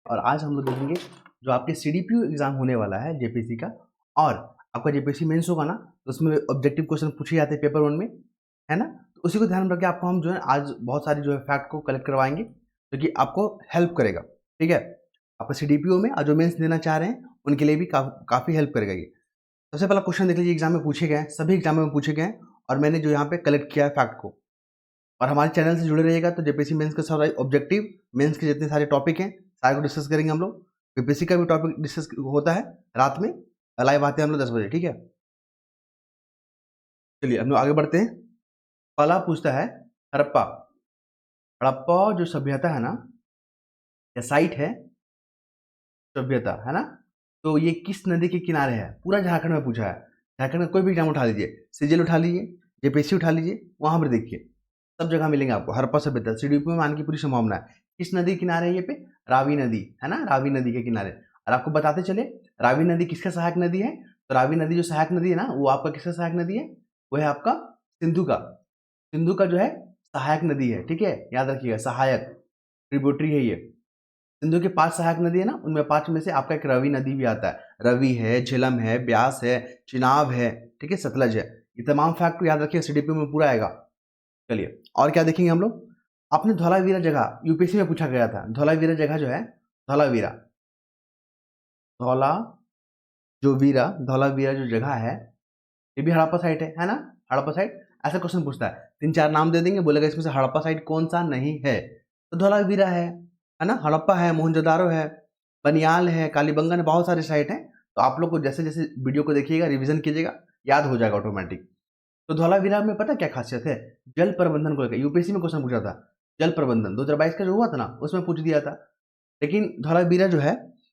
और आज हम लोग देखेंगे जो आपके सीडीपीओ एग्जाम होने वाला है जेपीसी का, और आपका जेपीसी मेंस होगा ना, तो उसमें ऑब्जेक्टिव क्वेश्चन पूछे जाते हैं पेपर 1 में, है ना। तो उसी को ध्यान में रख के आपको हम जो है आज बहुत सारी जो है फैक्ट को कलेक्ट करवाएंगे जो कि आपको हेल्प करेगा। ठीक है, आपका सीडीपीओ में और जो मेंस देना चाह रहे हैं उनके लिए भी काफ़ी हेल्प करेगा ये। सबसे पहला क्वेश्चन देख लीजिए, एग्जाम में पूछे गए हैं, सभी एग्जाम में पूछे गए हैं, और मैंने जो यहाँ पे कलेक्ट किया है फैक्ट को। और हमारे चैनल से जुड़े रहिएगा तो जेपीसी मेंस के सारे ऑब्जेक्टिव मेंस के जितने सारे टॉपिक हैं सारे को डिस्कस करेंगे हम लोग। बीपीएससी का भी टॉपिक डिस्कस होता है रात में, लाइव आते हैं हम लोग 10 बजे। ठीक है, चलिए हम लोग आगे बढ़ते हैं। पहला पूछता है हड़प्पा। हड़प्पा जो सभ्यता है ना, या साइट है, सभ्यता है ना, तो ये किस नदी के किनारे है? पूरा झारखंड में पूछा है। झारखंड में कोई भी एग्जाम उठा लीजिए, सीजीएल उठा लीजिए, जेपीएससी उठा लीजिए, वहां पर देखिए सब जगह मिलेंगे आपको हड़प्पा सभ्यता। सीडीपी में आने की पूरी संभावना है। किस नदी के किनारे है ये पे? रावी नदी है ना, रावी नदी के किनारे। और आपको बताते चले, रावी नदी किसका सहायक नदी है? तो रावी नदी जो सहायक नदी है ना, वो आपका किसका सहायक नदी है? वो है आपका सिंधु का। सिंधु का जो है सहायक नदी है। ठीक है, याद रखिएगा, सहायक ट्रिब्यूटरी है ये। सिंधु की 5 सहायक नदी है ना, उनमें 5 में से आपका एक रवि नदी भी आता है। रवि है, झेलम है, ब्यास है, चिनाब है, ठीक है, सतलज है। ये तमाम फैक्ट को याद रखिए, सीडीपी में पूरा आएगा। चलिए और क्या देखेंगे हम लोग। अपने धौलावीरा जगह यूपीएससी में पूछा गया था। धौलावीरा जगह जो है, धौलावीरा, धौला जो वीरा, धौलावीरा जो जगह है, ये भी हड़प्पा साइट है ना, हड़प्पा साइट। ऐसा क्वेश्चन पूछता है, 3-4 नाम दे देंगे, बोलेगा इसमें से हड़प्पा साइट कौन सा नहीं है? तो धौलावीरा है ना, हड़प्पा है, मोहनजोदारो है, बनियाल है, कालीबंगन है, बहुत सारे साइट हैं। तो आप लोग को जैसे जैसे वीडियो को देखिएगा, रिवीजन कीजिएगा, याद हो जाएगा ऑटोमेटिक। तो धौलावीरा में पता क्या खासियत है? जल प्रबंधन को लेकर यूपीएससी में क्वेश्चन पूछा था। जल प्रबंधन 2022 का जो हुआ था ना, उसमें पूछ दिया था। लेकिन धौलावीरा जो है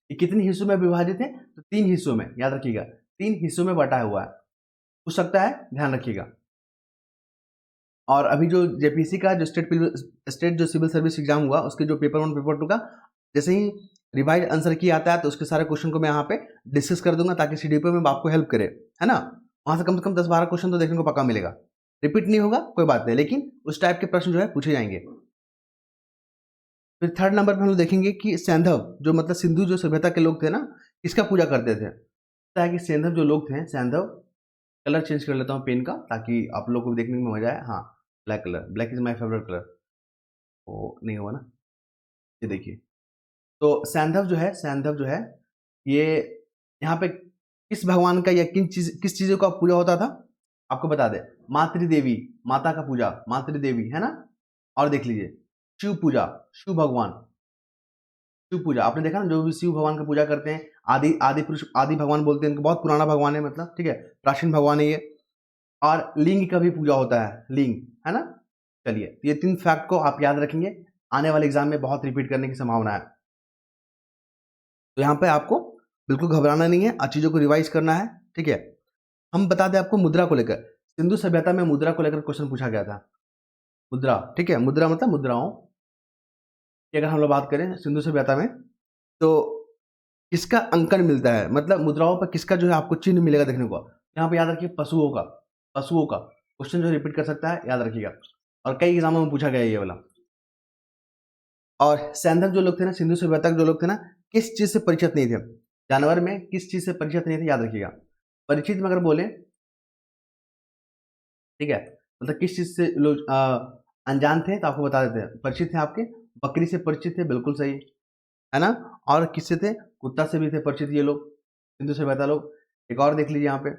ये कितने हिस्सों में विभाजित है? तो 3 हिस्सों में, याद रखिएगा, 3 हिस्सों में बटा हुआ है। पूछ सकता है, ध्यान रखिएगा। और अभी जो जेपीसी का जो स्टेट जो सिविल सर्विस एग्जाम हुआ, उसके जो पेपर 1 पेपर 2 का जैसे ही रिवाइज आंसर की आता है, तो उसके सारे क्वेश्चन को मैं यहाँ पे डिस्कस कर दूंगा ताकि सीडीपी में आपको हेल्प करे, है ना। वहां से कम 10-12 क्वेश्चन तो देखने को पक्का मिलेगा। रिपीट नहीं होगा कोई बात नहीं, लेकिन उस टाइप के प्रश्न जो है पूछे जाएंगे। फिर थर्ड नंबर पे हम लोग देखेंगे कि सैंधव, जो मतलब सिंधु जो सभ्यता के लोग थे ना, किसका पूजा करते थे? पता है कि सैंधव जो लोग थे, सैंधव, कलर चेंज कर लेता हूँ पेन का ताकि आप लोग को देखने में मजा आए। हाँ, black colour, black is my favourite colour. वो नहीं होगा ना, ये देखिए। तो सैंधव जो है, सैंधव जो है, ये यहाँ पे किस भगवान का या किस चीज़ों का पूजा होता था? आपको बता दे, मातृदेवी, माता का पूजा, मातृदेवी है ना। और देख लीजिए, शिव पूजा, शिव भगवान, शिव पूजा आपने देखा ना, जो भी शिव भगवान की पूजा करते हैं, आदि आदि पुरुष, आदि भगवान बोलते हैं इनको, बहुत पुराना भगवान है, मतलब ठीक है, प्राचीन भगवान है ये। और लिंग का भी पूजा होता है, लिंग, है ना। चलिए, ये 3 फैक्ट को आप याद रखेंगे, आने वाले एग्जाम में बहुत रिपीट करने की संभावना है। तो यहाँ पे आपको बिल्कुल घबराना नहीं है, चीज़ों को रिवाइज करना है। ठीक है, हम बता दें आपको मुद्रा को लेकर, सिंधु सभ्यता में मुद्रा को लेकर क्वेश्चन पूछा गया था। मुद्रा, ठीक है, मुद्रा मतलब मुद्राओं की अगर हम लोग बात करें सिंधु सभ्यता में, तो किसका अंकन मिलता है, मतलब मुद्राओं पर किसका जो है आपको चिन्ह मिलेगा देखने को? यहाँ पे याद रखिए, पशुओं का, पशुओं का क्वेश्चन जो रिपीट कर सकता है, याद रखिएगा, और कई एग्जामों में पूछा गया ये वाला। और सैंधव जो लोग थे ना, सिंधु सभ्यता के जो लोग थे ना, किस चीज से परिचित नहीं थे? जानवर में किस चीज से परिचित नहीं थे, याद रखिएगा। परिचित में अगर बोले, ठीक है, मतलब किस चीज से लोग अनजान थे, तो आपको बता देते हैं, परिचित थे आपके, बकरी से परिचित थे, बिल्कुल सही है ना। और किससे थे? कुत्ता से भी थे परिचित ये लोग, सिंधु सभ्यता लोग। एक और देख लीजिए यहाँ पे,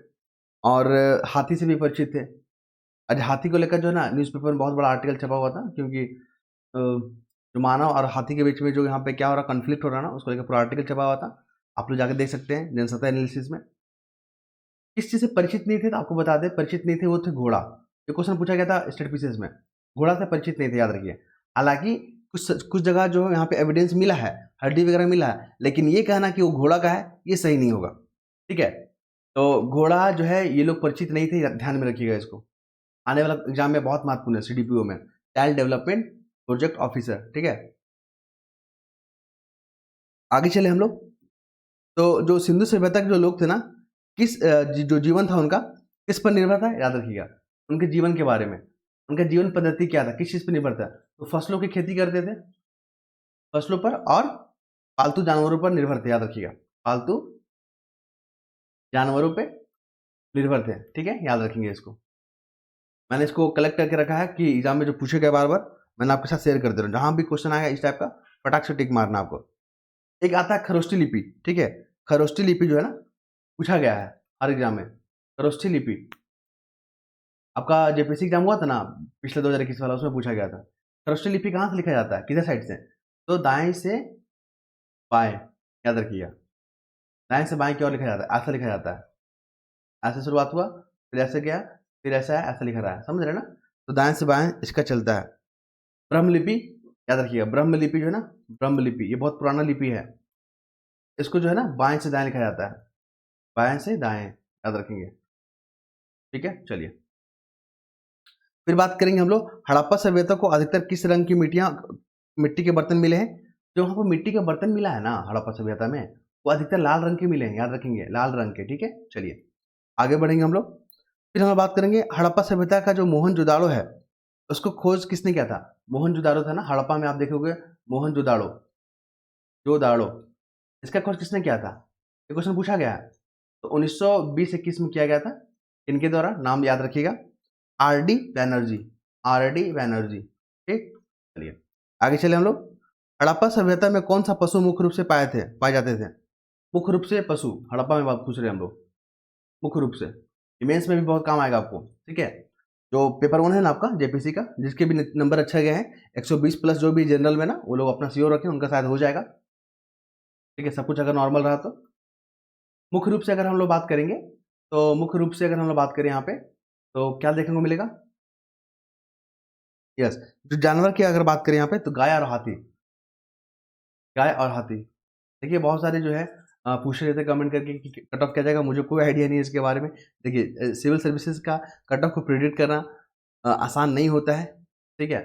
और हाथी से भी परिचित थे। आज हाथी को लेकर जो है ना, न्यूज़पेपर में बहुत बड़ा आर्टिकल छपा हुआ था, क्योंकि जो मानव और हाथी के बीच में जो यहाँ पे क्या हो रहा, कन्फ्लिक्ट हो रहा ना, उसको लेकर पूरा आर्टिकल छपा हुआ था। आप लोग जाकर देख सकते हैं जनसत्ता एनालिसिस में। किस चीज़ से परिचित नहीं थे, तो आपको बता दें, परिचित नहीं थे, वो थे घोड़ा। ये क्वेश्चन पूछा गया था स्टेट पीसीएस में, घोड़ा से परिचित नहीं थे, याद रखिए। हालांकि कुछ जगह जो यहाँ पे एविडेंस मिला है, हड्डी वगैरह मिला है, लेकिन ये कहना कि वो घोड़ा का है, ये सही नहीं होगा। ठीक है, तो घोड़ा जो है ये लोग परिचित नहीं थे, ध्यान में रखिएगा इसको। आने वाला एग्जाम में बहुत महत्वपूर्ण है, सीडीपीओ में, चाइल्ड डेवलपमेंट प्रोजेक्ट ऑफिसर। ठीक है, आगे चले हम लोग। तो जो सिंधु सभ्यता के जो लोग थे ना, किस जो जीवन था उनका किस पर निर्भर था, याद रखिएगा। उनके जीवन के बारे में, उनका जीवन पद्धति क्या था, किस चीज़ पर निर्भर था? तो फसलों की खेती करते थे, फसलों पर, और पालतू जानवरों पर निर्भर थे, याद रखिएगा, पालतू जानवरों पे निर्भर थे, ठीक है, याद रखेंगे इसको। मैंने इसको कलेक्ट करके रखा है कि एग्जाम में जो पूछे गए बार बार मैंने आपके साथ शेयर कर दे रहा हूँ। जहां भी क्वेश्चन आएगा इस टाइप का फटाक से टिक मारना आपको। एक आता है खरोष्ठी लिपि, ठीक है, खरोष्ठी लिपि जो है ना पूछा गया है हर एग्जाम में। खरोष्ठी लिपि आपका जेपीएससी एग्जाम हुआ था ना पिछले 2021 वाला, उसमें पूछा गया था। खरोष्ठी लिपि कहाँ से लिखा जाता है, किधर साइड से? तो दाएं से बाएं, याद रखिएगा, दाएं से बाएं की ओर लिखा जाता है, ऐसा लिखा जाता है। ऐसे शुरुआत हुआ, फिर ऐसे गया, फिर ऐसा है, ऐसा लिखा रहा है, समझ रहे ना? तो दाएं से बाएं इसका चलता है। ब्रह्मलिपि याद रखिएगा, ब्रह्मलिपि जो है ना, ब्रह्मलिपि ये बहुत पुराना लिपि है। इसको जो है ना बाएं से दाएं लिखा जाता है, बाएं से दाएं, याद रखेंगे, ठीक है। चलिए फिर बात करेंगे हम लोग, हड़प्पा सभ्यता को अधिकतर किस रंग की मिट्टी के बर्तन मिले हैं? जो वहां पर मिट्टी का बर्तन मिला है ना हड़प्पा सभ्यता में, वो अधिकतर लाल रंग के मिले हैं, याद रखेंगे, लाल रंग के, ठीक है। चलिए आगे बढ़ेंगे हम लोग। फिर हम बात करेंगे हड़प्पा सभ्यता का जो मोहनजोदाड़ो है उसको खोज किसने किया था? मोहनजोदाड़ो था ना हड़प्पा में, आप देखोगे मोहनजोदाड़ो, जोदाड़ो, इसका खोज किसने किया था? ये क्वेश्चन पूछा गया है। तो 1920-21 में किया गया था। इनके द्वारा, नाम याद रखिएगा, आर.डी. बैनर्जी, आर.डी. बैनर्जी, ठीक। चलिए आगे चले हम लोग। हड़प्पा सभ्यता में कौन सा पशु मुख्य रूप से पाए जाते थे? मुख्य रूप से पशु हड़प्पा में बात पूछ रहे हैं हम लोग, मुख्य रूप से। मेंस में भी बहुत काम आएगा आपको, ठीक है। जो पेपर 1 है ना आपका जेपीसी का, जिसके भी नंबर अच्छे गए हैं 120 प्लस, जो भी जनरल में ना, वो लोग अपना सीओ रखें, उनका शायद हो जाएगा, ठीक है, सब कुछ अगर नॉर्मल रहा तो। मुख्य रूप से अगर हम लोग बात करेंगे, तो मुख्य रूप से अगर हम लोग बात करें यहाँ पे, तो क्या देखने को मिलेगा? यस, जो जानवर की अगर बात करें यहाँ पे, तो गाय और हाथी, गाय और हाथी। देखिए बहुत सारे जो है पूछ रहे थे कमेंट करके कि कट ऑफ क्या जाएगा, मुझे कोई आइडिया नहीं है इसके बारे में। देखिए सिविल सर्विसेज का कट ऑफ को प्रिडिक्ट करना आसान नहीं होता है, ठीक है,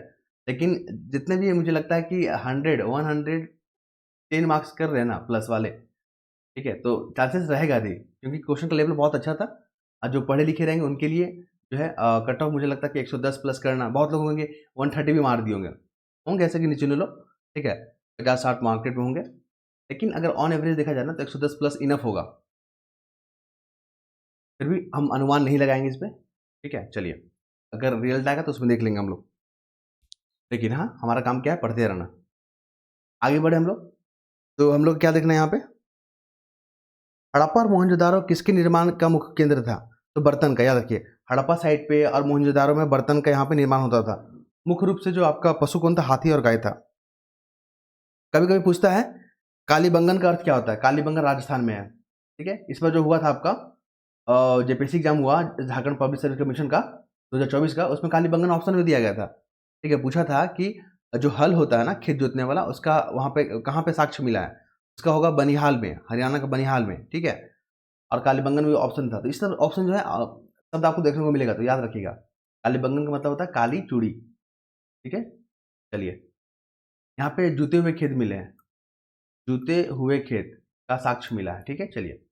लेकिन जितने भी मुझे लगता है कि 110 मार्क्स कर रहे हैं ना प्लस वाले, ठीक है, तो चांसेस रहेगा नहीं, क्योंकि क्वेश्चन का लेवल बहुत अच्छा था। और जो पढ़े लिखे रहेंगे उनके लिए जो है कट ऑफ मुझे लगता है कि 110 प्लस करना, बहुत लोग होंगे 130 भी मार दिए होंगे ऐसे कि नीचे लोग, ठीक है, 50-60 मार्केट में होंगे। लेकिन अगर ऑन एवरेज देखा जाए ना तो 110 प्लस इनफ होगा। फिर भी हम अनुमान नहीं लगाएंगे इस पर, ठीक है। चलिए अगर रिजल्ट आएगा तो उसमें देख लेंगे हम लोग, लेकिन हाँ हमारा काम क्या है, पढ़ते रहना। आगे बढ़े हम लोग, तो हम लोग क्या देखना है यहाँ पे, हड़प्पा और मोहनजोदारो किसके निर्माण का मुख्य केंद्र था? तो बर्तन का, याद रखिए, हड़प्पा साइड पे और मोहनजोदारो में बर्तन का यहाँ पे निर्माण होता था। मुख्य रूप से जो आपका पशु कौन था? हाथी और गाय था। कभी कभी पूछता है कालीबंगन का अर्थ क्या होता है? कालीबंगन राजस्थान में है, ठीक है। इस पर जो हुआ था आपका जेपीएससी एग्जाम हुआ झारखंड पब्लिक सर्विस कमीशन का 2024 का, उसमें कालीबंगन ऑप्शन में दिया गया था, ठीक है। पूछा था कि जो हल होता है ना खेत जोतने वाला, उसका वहाँ पे कहाँ पे साक्ष्य मिला है? उसका होगा बनिहाल में, हरियाणा का बनिहाल में, ठीक है। और कालीबंगन में ऑप्शन था, तो इस तरह ऑप्शन जो है शब्द आपको देखने को मिलेगा, तो याद रखिएगा। कालीबंगन का मतलब होता है काली चूड़ी, ठीक है। चलिए यहाँ पे जूते हुए खेत मिले हैं, जूते हुए खेत का साक्ष्य मिला है, ठीक है। चलिए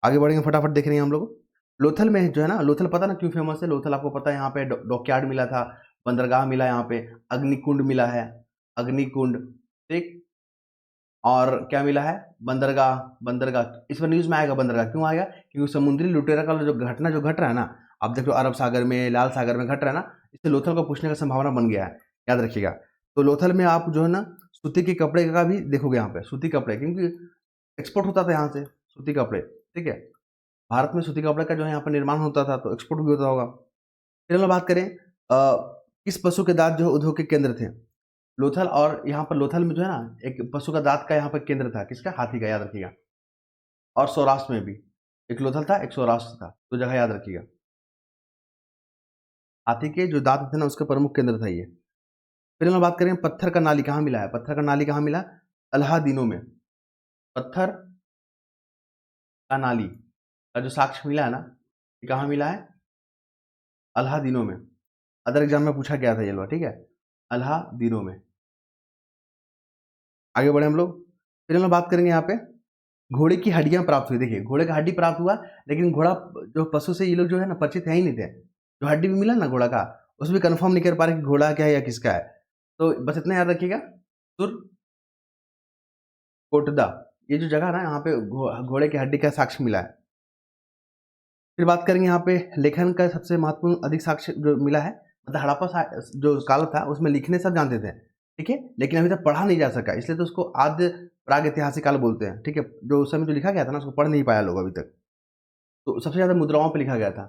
आगे बढ़ेंगे, फटाफट देख रहे हैं हम लोग। लोथल में जो है ना, लोथल पता ना क्यों फेमस है? लोथल आपको पता है, यहाँ पे डॉकयार्ड मिला था, बंदरगाह मिला, यहाँ पे अग्निकुंड मिला है, अग्निकुंड, ठीक। और क्या मिला है? बंदरगाह, बंदरगाह इस पर न्यूज में आएगा, बंदरगाह क्यों आएगा? क्योंकि समुद्री लुटेरा का जो घटना जो घट रहा है ना, आप देखो अरब सागर में, लाल सागर में घट रहा है ना, इससे लोथल को पूछने का संभावना बन गया है, याद रखिएगा। तो लोथल में आप जो है ना सूती के कपड़े का भी देखोगे, यहाँ पे सूती कपड़े, क्योंकि एक्सपोर्ट होता था यहाँ से सूती कपड़े, ठीक है। भारत में सूती कपड़े का जो है यहाँ पर निर्माण होता था, तो एक्सपोर्ट भी होता होगा। फिर हम बात करें किस पशु के दांत जो उद्योग के केंद्र थे? लोथल, और यहाँ पर लोथल में जो है ना एक पशु का दांत का यहाँ पर केंद्र था, किसका? हाथी का, याद रखिएगा। और सौराष्ट्र में भी एक लोथल था, एक सौराष्ट्र था, तो जगह याद रखिएगा। हाथी के जो दांत थे ना उसका प्रमुख केंद्र था ये। फिर हम बात करें पत्थर का नाली कहाँ मिला है? पत्थर का नाली कहाँ मिला? अलाहादीनों में। पत्थर का नाली का जो साक्ष्य मिला है ना, ये कहाँ मिला है? अलाहादीनों में। अदर एग्जाम में पूछा गया था ये लोग, ठीक है, अलाहादीनों में। आगे बढ़े हम लोग, फिर हम लोग बात करेंगे यहाँ पे घोड़े की हड्डियां प्राप्त हुई। देखिए घोड़े का हड्डी प्राप्त हुआ, लेकिन घोड़ा जो पशु से ये लोग जो है ना परिचित है ही नहीं थे। जो हड्डी भी मिला ना घोड़ा का, उसमें कंफर्म नहीं कर पा रहे कि घोड़ा क्या है या किसका है। तो बस इतना याद रखिएगा, सुर कोटदा, ये जो जगह है ना, यहाँ पे घोड़े की हड्डी का साक्ष्य मिला है। फिर बात करेंगे यहाँ पे लेखन का सबसे महत्वपूर्ण अधिक साक्ष्य जो मिला है, मतलब जो काल था उसमें लिखने सब जानते थे, ठीक है, लेकिन अभी तक पढ़ा नहीं जा सका, इसलिए तो उसको आद्य प्राग ऐतिहासिक काल बोलते हैं, ठीक है। जो उस समय जो लिखा गया था ना, उसको पढ़ नहीं पाया लोग अभी तक। तो सबसे ज़्यादा मुद्राओं पे लिखा गया था,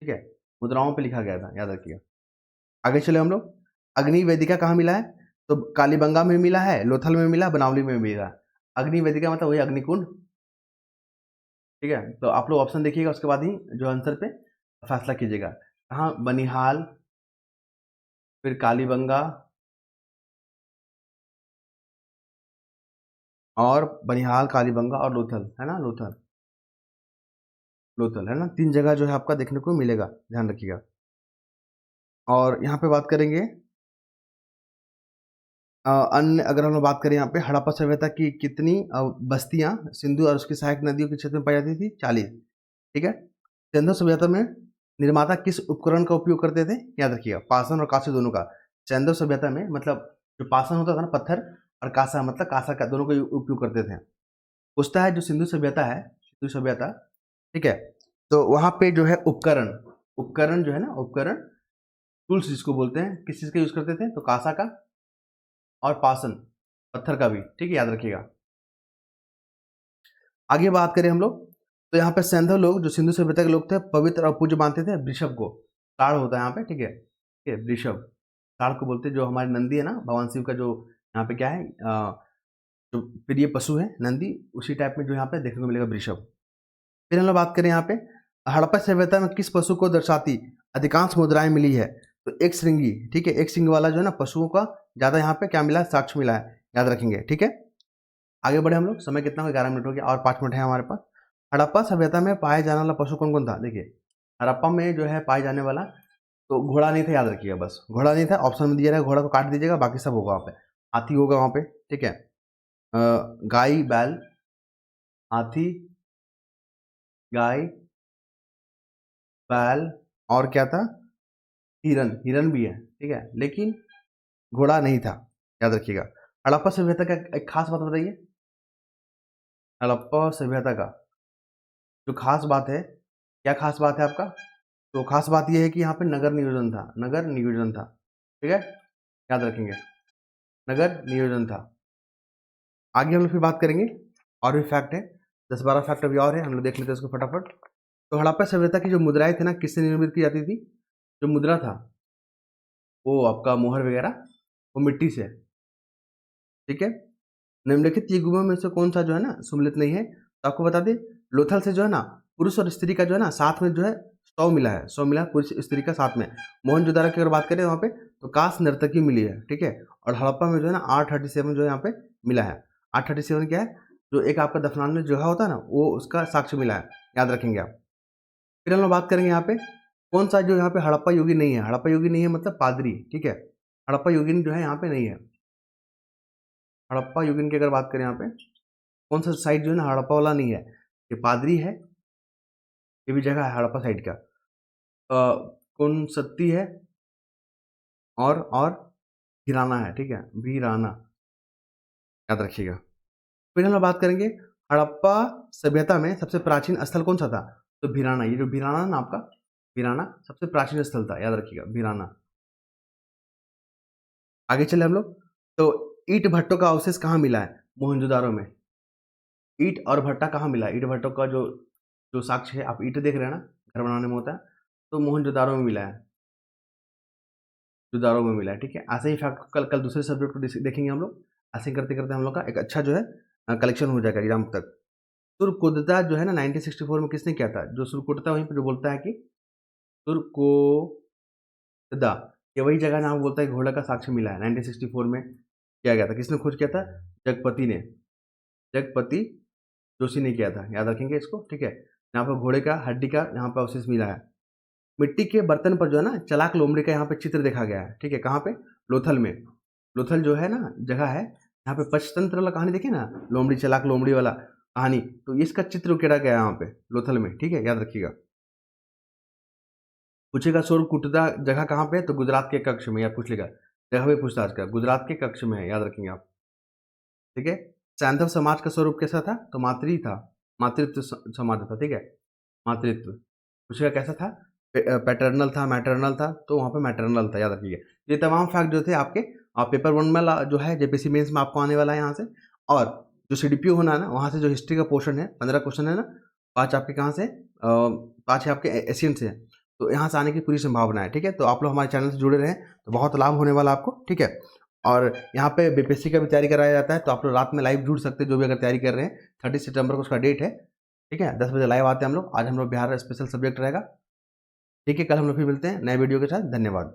ठीक है, मुद्राओं पे लिखा गया था, याद रखिएगा। आगे चले हम लोग। अग्नि वेदिका कहाँ मिला है? तो कालीबंगा में मिला है, लोथल में मिला, बनावली में मिला। अग्नि वेदिका मतलब वही अग्निकुंड, ठीक है। तो आप लोग ऑप्शन देखिएगा, उसके बाद ही जो आंसर पे फैसला कीजिएगा। कहाँ? बनिहाल, फिर कालीबंगा, और बनिहाल, कालीबंगा और लोथल, है ना, लोथल, लोथल है ना, 3 जगह जो है आपका देखने को मिलेगा, ध्यान रखिएगा। और यहाँ पे बात करेंगे अन्य, अगर हम लोग बात करें यहाँ पे हड़प्पा सभ्यता की कितनी बस्तियाँ सिंधु और उसकी सहायक नदियों के क्षेत्र में पाई जाती थी? 40, ठीक है। सिंधु सभ्यता में निर्माता किस उपकरण का उपयोग करते थे? याद रखिएगा, पाषाण और कांस्य दोनों का। सिंधु सभ्यता में मतलब जो पाषाण होता था ना, पत्थर, और कांसा मतलब कांसा का, दोनों का उपयोग करते थे। पूछता है जो सिंधु सभ्यता है, सिंधु सभ्यता, ठीक है, तो वहाँ पे जो है उपकरण, उपकरण जो है ना, उपकरण, टूल्स जिसको बोलते हैं, किस चीज़ का यूज़ करते थे? तो कांसा का और पाषाण, पत्थर का भी, ठीक है, याद रखिएगा। आगे बात करें हम लोग, तो यहाँ पे सैंधव लोग, जो सिंधु सभ्यता के लोग थे, पवित्र और पूज्य मानते थे वृषभ को। ताड़ होता है यहाँ पे, ठीक है, ठीक है, वृषभ, ताड़ को बोलते हैं। जो हमारे नंदी है ना, भगवान शिव का जो यहाँ पे क्या है, जो प्रिय पशु है नंदी, उसी टाइप में जो यहाँ पे देखने को मिलेगा वृषभ। फिर हम लोग बात करें यहाँ पे हड़प्पा सभ्यता में किस पशु को दर्शाती अधिकांश मुद्राएं मिली है? तो एक श्रृंगी, ठीक है, एक श्रृंग वाला जो है ना पशुओं का ज़्यादा यहाँ पे क्या मिला है? साक्ष्य मिला है, याद रखेंगे, ठीक है। आगे बढ़े हम लोग, समय कितना हो? 11 मिनट हो गया, और 5 मिनट है हमारे पास। हड़प्पा सभ्यता में पाए जाने वाला पशु कौन कौन था? देखिए, हड़प्पा में जो है पाए जाने वाला, तो घोड़ा नहीं था, याद रखिएगा, बस घोड़ा नहीं था, ऑप्शन में दिया रहेगा, घोड़ा को काट दीजिएगा, बाकी सब होगा वहाँ पे। हाथी होगा वहाँ पे, ठीक है, गाय, बैल, हाथी, गाय, बैल, और क्या था? हिरन, हिरन भी है, ठीक है, लेकिन घोड़ा नहीं था, याद रखिएगा। हड़प्पा सभ्यता का एक खास बात बताइए, हड़प्पा सभ्यता का जो खास बात है, क्या खास बात है आपका? तो खास बात यह है कि यहाँ पे नगर नियोजन था, नगर नियोजन था, ठीक है, याद रखेंगे, नगर नियोजन था। आगे हम लोग फिर बात करेंगे, और भी फैक्ट है, 10-12 फैक्ट अभी और है, हम लोग देख लेते हैं उसको फटाफट। तो हड़प्पा सभ्यता की जो मुद्राएं थी ना, किससे निर्मित की जाती थी? जो मुद्रा था, वो आपका मोहर वगैरह, वो मिट्टी से, ठीक है। निम्नलिखित युग्मों में से कौन सा जो है ना सम्मिलित नहीं है? तो आपको बता दें, लोथल से जो है ना पुरुष और स्त्री का जो है ना साथ में जो है 100 मिला है, 100 मिला है पुरुष स्त्री का साथ में। मोहनजोदारो की अगर बात करें वहाँ पे, तो कांस नर्तकी मिली है, ठीक है। और हड़प्पा में जो है ना 837 जो है यहाँ पे मिला है। 837 क्या है? जो एक आपका दफनाने जगह होता है ना, वो उसका साक्ष्य मिला है, याद रखेंगे आप। फिर हम लोग बात करेंगे यहाँ पे कौन सा जो यहाँ पे हड़प्पा योगी नहीं है। हड़प्पा योगी नहीं है मतलब पादरी, ठीक है, हड़प्पा योगिन जो है यहाँ पे नहीं है। हड़प्पा योगिन की अगर बात करें यहाँ पे, कौन सा साइड जो है ना हड़प्पा वाला नहीं है, ये पादरी है, ये भी जगह है हड़प्पा साइड का। कौन सत्ती है, और भिराना है, ठीक है, भिराना, याद रखिएगा। फिर हम लोग बात करेंगे हड़प्पा सभ्यता में सबसे प्राचीन स्थल कौन सा था? तो भिराना, ये जो भिराना है ना आपका, भिराना सबसे प्राचीन स्थल था, याद रखिएगा, भिराना। आगे चले हम लोग, तो ईंट भट्टों का अवशेष कहाँ मिला है? मोहनजोदारो में। ईंट और भट्टा कहाँ मिला है? ईंट भट्टों का जो जो साक्ष्य है, आप ईंट देख रहे हैं ना, घर बनाने में होता है, तो मोहनजोदारो में मिला है, जोदारो में मिला है, ठीक है। ऐसे ही फैक्ट कल कल दूसरे सब्जेक्ट को देखेंगे हम लोग। ऐसे ही करते करते हम लोग का एक अच्छा जो है कलेक्शन हो जाएगा एग्जाम तक। सुरकुदता जो है ना 1964 में किसने किया था? जो सुरकुदता वहीं पर जो बोलता है कि सुरकोतदा, ये वही जगह नाम बोलता है कि घोड़ा का साक्ष्य मिला है, 1964 में किया गया था। किसने खोज किया था? जगपति ने, जगपति जोशी ने किया था, याद रखेंगे इसको, ठीक है। यहाँ पर घोड़े का हड्डी का यहाँ पर अवशेष मिला है। मिट्टी के बर्तन पर जो है ना चलाक लोमड़ी का यहाँ पे चित्र देखा गया है, ठीक है, कहाँ पे? लोथल में। लोथल जो है ना जगह है, यहाँ पे पंचतंत्र वाला कहानी देखिए ना, लोमड़ी चलाक लोमड़ी वाला कहानी, तो इसका चित्र उकेरा गया है यहाँ पे लोथल में, ठीक है, याद रखिएगा। पूछेगा सोरकुटदा जगह कहाँ पे है? तो गुजरात के कक्ष में, या पूछ लेगा, जगह भी पूछताछ का, गुजरात के कक्ष में है, याद रखेंगे आप, ठीक है। सैंधव समाज का स्वरूप कैसा था? तो मातृ था, मातृत्व समाज था, ठीक है, मातृत्व। पूछेगा कैसा था? पैटर्नल था, मैटरनल था, तो वहाँ पे मैटरनल था, याद रखिए। ये तमाम फैक्ट जो थे आपके पेपर 1 में जो है जेपीसी मेंस में आपको आने वाला है यहाँ से। और जो सीडीपीओ होना है ना, वहाँ से जो हिस्ट्री का पोर्शन है 15 क्वेश्चन है ना, 5 आपके कहाँ से 5 है आपके एशियन से, तो यहाँ से आने की पूरी संभावना है, ठीक है। तो आप लोग हमारे चैनल से जुड़े रहें तो बहुत लाभ होने वाला आपको, ठीक है। और यहाँ पे बीपीएससी का भी तैयारी कराया जाता है, तो आप लोग रात में लाइव जुड़ सकते हैं, जो भी अगर तैयारी कर रहे हैं। 30 सितंबर को उसका डेट है, ठीक है, 10 बजे लाइव आते हैं हम लोग। आज हम लोग बिहार स्पेशल सब्जेक्ट रहेगा, ठीक है। कल हम लोग फिर मिलते हैं नए वीडियो के साथ। धन्यवाद।